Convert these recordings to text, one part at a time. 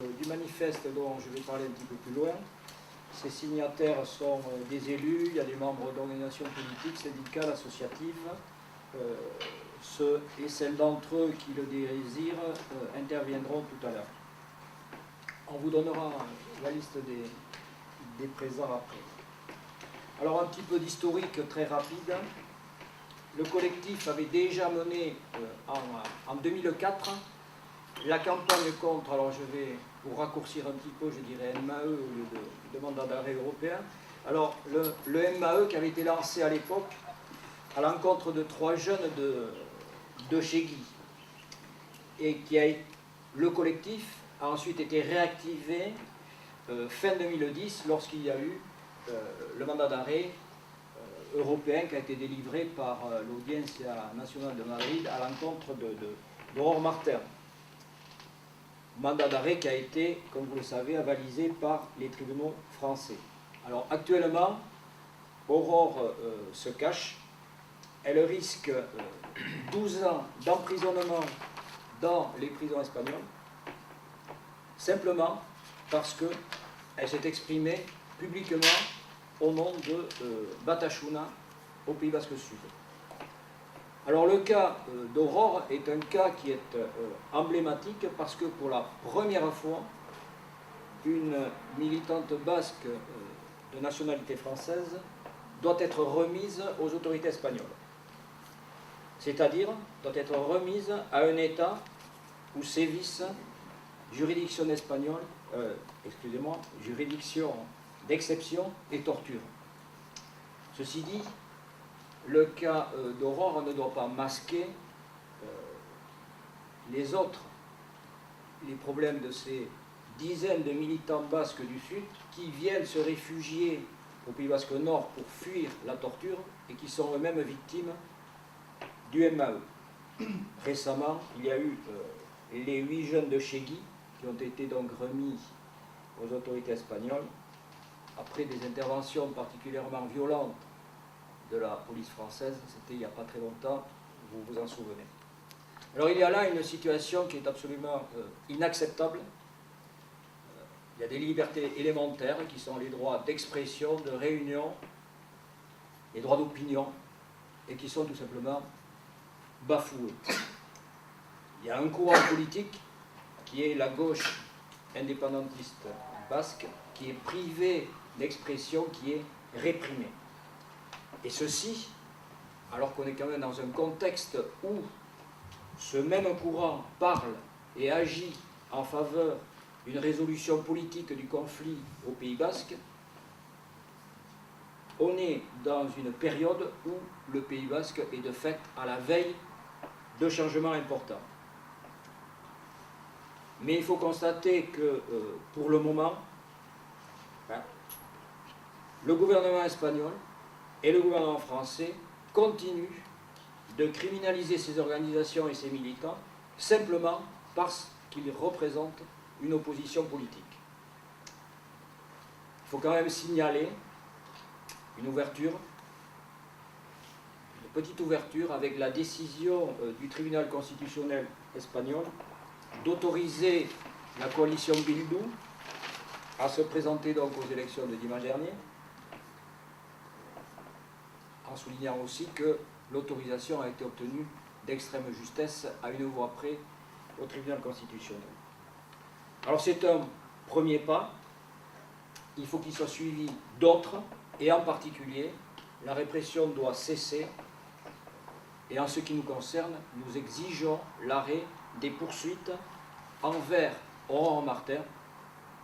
Du manifeste dont je vais parler un petit peu plus loin. Ces signataires sont des élus, il y a des membres d'organisations politiques, syndicales, associatives. Ceux et celles d'entre eux qui le désirent interviendront tout à l'heure. On vous donnera la liste des présents après. Alors un petit peu d'historique très rapide. Le collectif avait déjà mené en 2004 la campagne contre, alors je vais vous raccourcir un petit peu, je dirais MAE au lieu de mandat d'arrêt européen. Alors le MAE qui avait été lancé à l'époque à l'encontre de 3 jeunes de chez Guy. Et le collectif a ensuite été réactivé fin 2010 lorsqu'il y a eu le mandat d'arrêt européen qui a été délivré par l'Audiencia nationale de Madrid à l'encontre d'Aurore Martin. Mandat d'arrêt qui a été, comme vous le savez, avalisé par les tribunaux français. Alors actuellement, Aurore se cache. Elle risque 12 ans d'emprisonnement dans les prisons espagnoles, simplement parce qu'elle s'est exprimée publiquement au nom de Batasuna au Pays Basque Sud. Alors le cas d'Aurore est un cas qui est emblématique parce que pour la première fois, une militante basque de nationalité française doit être remise aux autorités espagnoles. C'est-à-dire doit être remise à un État où sévissent juridiction espagnole, juridiction d'exception et torture. Ceci dit, le cas d'Aurore ne doit pas masquer les problèmes de ces dizaines de militants basques du Sud qui viennent se réfugier au Pays Basque Nord pour fuir la torture et qui sont eux-mêmes victimes du MAE. Récemment, il y a eu les 8 jeunes de chez Guy qui ont été donc remis aux autorités espagnoles après des interventions particulièrement violentes de la police française. C'était il n'y a pas très longtemps, vous vous en souvenez. Alors il y a là une situation qui est absolument inacceptable. Il y a des libertés élémentaires qui sont les droits d'expression, de réunion, les droits d'opinion, et qui sont tout simplement bafoués. Il y a un courant politique qui est la gauche indépendantiste basque, qui est privé d'expression, qui est réprimé. Et ceci, alors qu'on est quand même dans un contexte où ce même courant parle et agit en faveur d'une résolution politique du conflit au Pays Basque, on est dans une période où le Pays Basque est de fait à la veille de changements importants. Mais il faut constater que pour le moment, le gouvernement espagnol et le gouvernement français continuent de criminaliser ces organisations et ces militants simplement parce qu'ils représentent une opposition politique. Il faut quand même signaler une petite ouverture avec la décision du tribunal constitutionnel espagnol d'autoriser la coalition Bildu à se présenter donc aux élections de dimanche dernier, en soulignant aussi que l'autorisation a été obtenue d'extrême justesse à une voix près au tribunal constitutionnel. Alors c'est un premier pas, il faut qu'il soit suivi d'autres, et en particulier, la répression doit cesser, et en ce qui nous concerne, nous exigeons l'arrêt des poursuites envers Aurore Martin,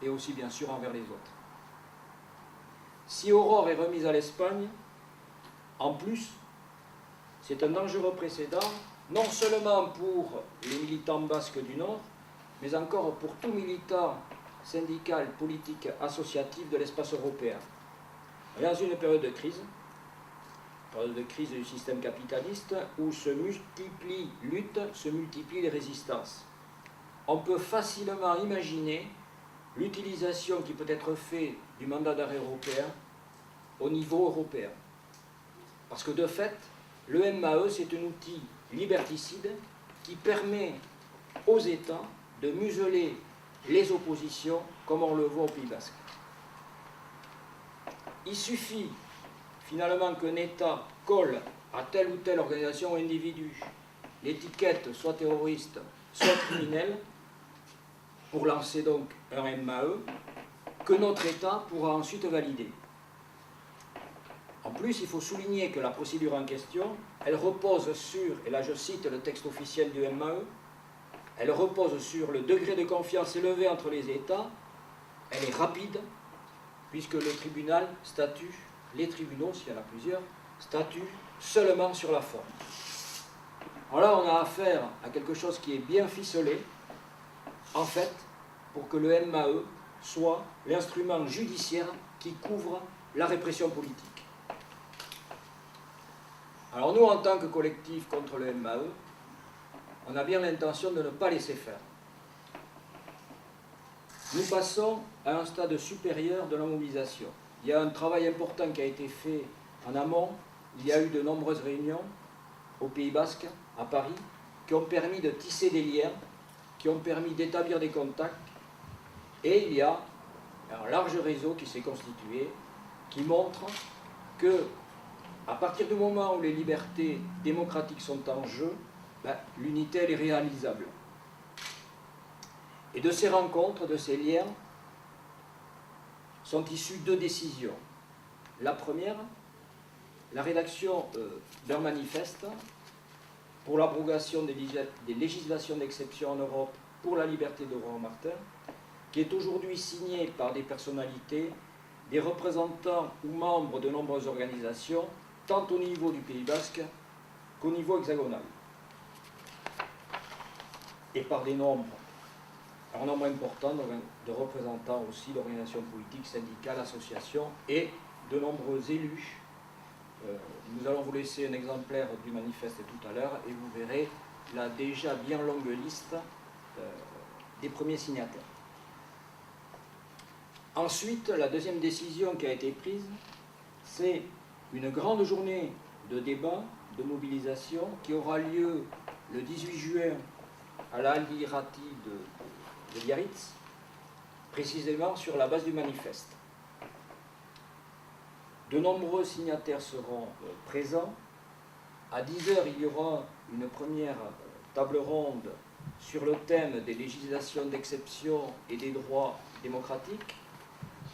et aussi bien sûr envers les autres. Si Aurore est remise à l'Espagne, en plus, c'est un dangereux précédent, non seulement pour les militants basques du Nord, mais encore pour tout militant syndical, politique, associatif de l'espace européen. Dans une période de crise du système capitaliste, où se multiplient luttes, se multiplient les résistances. On peut facilement imaginer l'utilisation qui peut être faite du mandat d'arrêt européen au niveau européen. Parce que de fait, le MAE, c'est un outil liberticide qui permet aux États de museler les oppositions, comme on le voit au Pays Basque. Il suffit finalement qu'un État colle à telle ou telle organisation ou individu l'étiquette soit terroriste, soit criminelle, pour lancer donc un MAE, que notre État pourra ensuite valider. En plus, il faut souligner que la procédure en question, elle repose sur, et là je cite le texte officiel du MAE, elle repose sur le degré de confiance élevé entre les États, elle est rapide, puisque le tribunal statue, les tribunaux, s'il y en a plusieurs, statuent seulement sur la forme. Alors là, on a affaire à quelque chose qui est bien ficelé, en fait, pour que le MAE soit l'instrument judiciaire qui couvre la répression politique. Alors nous, en tant que collectif contre le MAE, on a bien l'intention de ne pas laisser faire. Nous passons à un stade supérieur de la mobilisation. Il y a un travail important qui a été fait en amont. Il y a eu de nombreuses réunions au Pays Basque, à Paris, qui ont permis de tisser des liens, qui ont permis d'établir des contacts. Et il y a un large réseau qui s'est constitué, qui montre que, à partir du moment où les libertés démocratiques sont en jeu, l'unité elle est réalisable. Et de ces rencontres, de ces liens, sont issues deux décisions. La première, la rédaction d'un manifeste pour l'abrogation des législations d'exception en Europe pour la liberté de Rohan-Martin, qui est aujourd'hui signé par des personnalités, des représentants ou membres de nombreuses organisations, tant au niveau du Pays Basque qu'au niveau hexagonal. Et par un nombre important de représentants aussi d'organisations politiques, syndicales, associations et de nombreux élus. Nous allons vous laisser un exemplaire du manifeste tout à l'heure et vous verrez la déjà bien longue liste des premiers signataires. Ensuite, la deuxième décision qui a été prise, c'est une grande journée de débat, de mobilisation qui aura lieu le 18 juin à la Aldirati de Biarritz, précisément sur la base du manifeste. De nombreux signataires seront présents. À 10 h, il y aura une première table ronde sur le thème des législations d'exception et des droits démocratiques.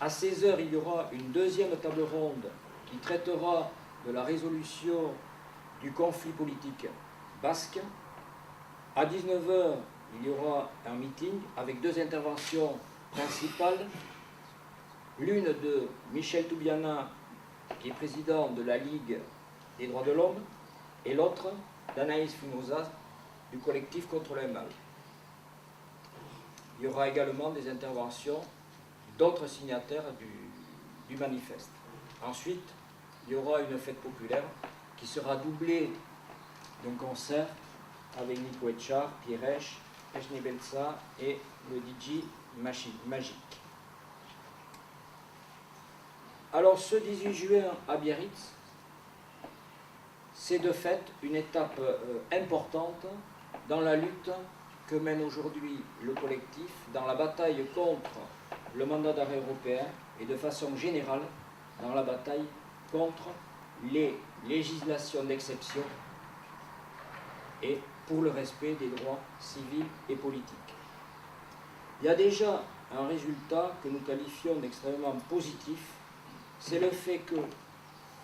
À 16 h, il y aura une deuxième table ronde qui traitera de la résolution du conflit politique basque. À 19 h, il y aura un meeting avec deux interventions principales. L'une de Michel Toubiana, qui est président de la Ligue des droits de l'homme, et l'autre d'Anaïs Finoza, du collectif contre le MAE. Il y aura également des interventions d'autres signataires du manifeste. Ensuite, il y aura une fête populaire qui sera doublée d'un concert avec Nico Etchar, Pierrech, Echne Belsa et le DJ Magique. Alors ce 18 juin à Biarritz, c'est de fait une étape importante dans la lutte que mène aujourd'hui le collectif, dans la bataille contre le mandat d'arrêt européen et de façon générale dans la bataille contre les législations d'exception et pour le respect des droits civils et politiques. Il y a déjà un résultat que nous qualifions d'extrêmement positif, c'est le fait que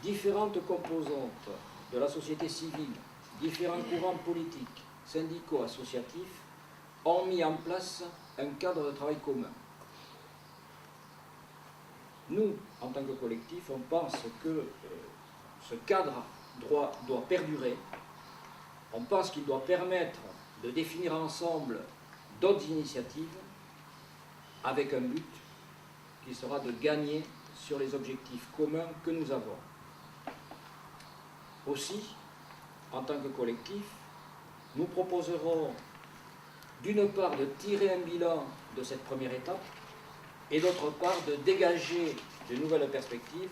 différentes composantes de la société civile, différents courants politiques, syndicaux, associatifs, ont mis en place un cadre de travail commun. Nous, en tant que collectif, on pense que ce cadre doit perdurer. On pense qu'il doit permettre de définir ensemble d'autres initiatives avec un but qui sera de gagner sur les objectifs communs que nous avons. Aussi, en tant que collectif, nous proposerons d'une part de tirer un bilan de cette première étape et d'autre part de dégager de nouvelles perspectives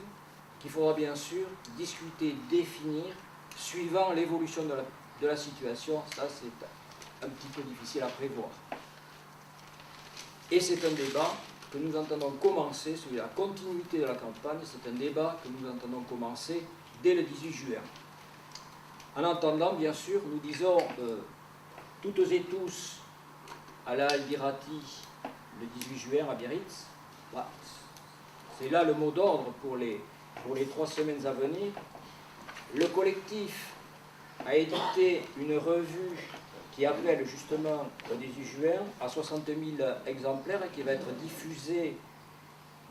qu'il faudra bien sûr discuter, définir, suivant l'évolution de la situation. Ça, c'est un petit peu difficile à prévoir. Et c'est un débat que nous entendons commencer, celui de la continuité de la campagne, c'est un débat que nous entendons commencer dès le 18 juin. En attendant, bien sûr, nous disons toutes et tous à la Aldirati le 18 juin à Biarritz. Voilà. C'est là le mot d'ordre pour les 3 semaines à venir. Le collectif a édité une revue qui appelle justement au 18 juin à 60 000 exemplaires et qui va être diffusée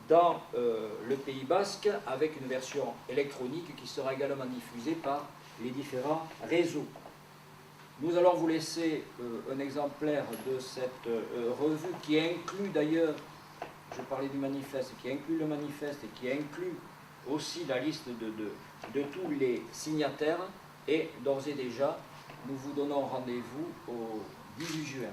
dans le Pays Basque avec une version électronique qui sera également diffusée par les différents réseaux. Nous allons vous laisser un exemplaire de cette revue qui inclut d'ailleurs, je parlais du manifeste, qui inclut le manifeste et qui inclut aussi la liste de tous les signataires. Et d'ores et déjà, nous vous donnons rendez-vous au 18 juin.